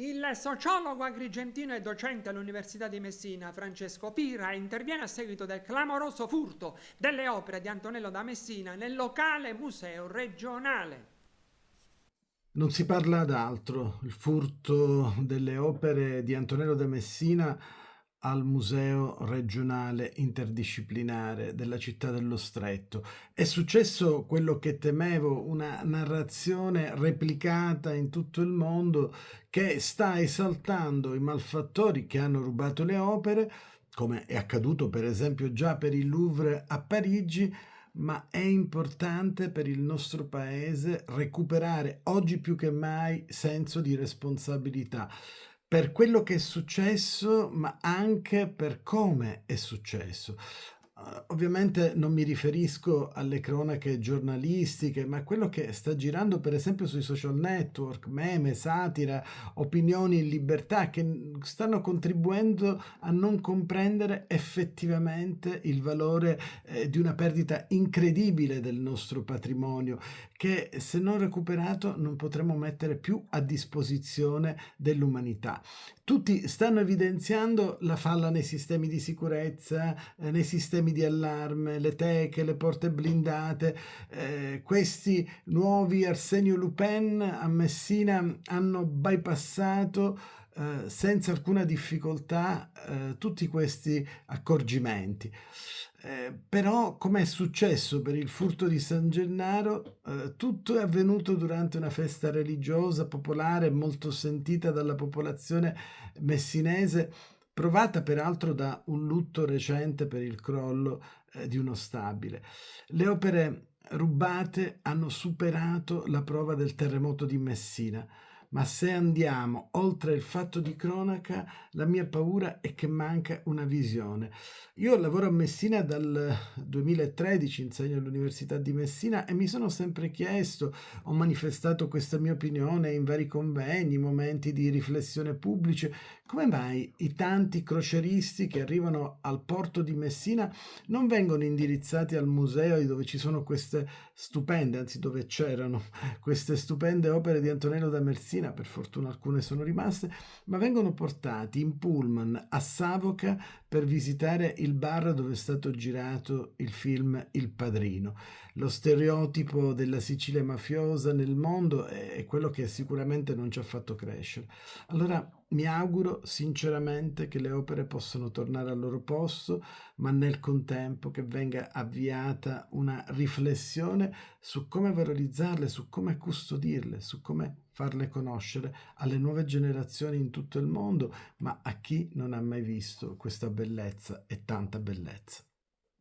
Il sociologo agrigentino e docente all'Università di Messina, Francesco Pira, interviene a seguito del clamoroso furto delle opere di Antonello da Messina nel locale museo regionale. Non si parla d'altro, il furto delle opere di Antonello da Messina al Museo regionale interdisciplinare della città dello Stretto. È successo quello che temevo, una narrazione replicata in tutto il mondo che sta esaltando i malfattori che hanno rubato le opere, come è accaduto per esempio già per il Louvre a Parigi, ma è importante per il nostro paese recuperare oggi più che mai senso di responsabilità per quello che è successo, ma anche per come è successo. Ovviamente non mi riferisco alle cronache giornalistiche, ma a quello che sta girando per esempio sui social network, meme, satira, opinioni in libertà che stanno contribuendo a non comprendere effettivamente il valore di una perdita incredibile del nostro patrimonio che se non recuperato non potremo mettere più a disposizione dell'umanità. Tutti stanno evidenziando la falla nei sistemi di sicurezza, nei sistemi di allarme, le teche, le porte blindate. Questi nuovi Arsenio Lupin a Messina hanno bypassato senza alcuna difficoltà tutti questi accorgimenti. Però, come è successo per il furto di San Gennaro, tutto è avvenuto durante una festa religiosa popolare molto sentita dalla popolazione messinese, provata peraltro da un lutto recente per il crollo di uno stabile. Le opere rubate hanno superato la prova del terremoto di Messina, ma se andiamo oltre il fatto di cronaca, la mia paura è che manca una visione. Io lavoro a Messina dal 2013, insegno all'Università di Messina e mi sono sempre chiesto, ho manifestato questa mia opinione in vari convegni, momenti di riflessione pubblici, come mai i tanti croceristi che arrivano al porto di Messina non vengono indirizzati al museo dove ci sono queste stupende, anzi dove c'erano queste stupende opere di Antonello da Messina, per fortuna alcune sono rimaste, ma vengono portati in pullman a Savoca per visitare il bar dove è stato girato il film Il Padrino. Lo stereotipo della Sicilia mafiosa nel mondo è quello che sicuramente non ci ha fatto crescere. Allora mi auguro sinceramente che le opere possano tornare al loro posto, ma nel contempo che venga avviata una riflessione su come valorizzarle, su come custodirle, su come farle conoscere alle nuove generazioni in tutto il mondo, ma a chi non ha mai visto questa bellezza e tanta bellezza.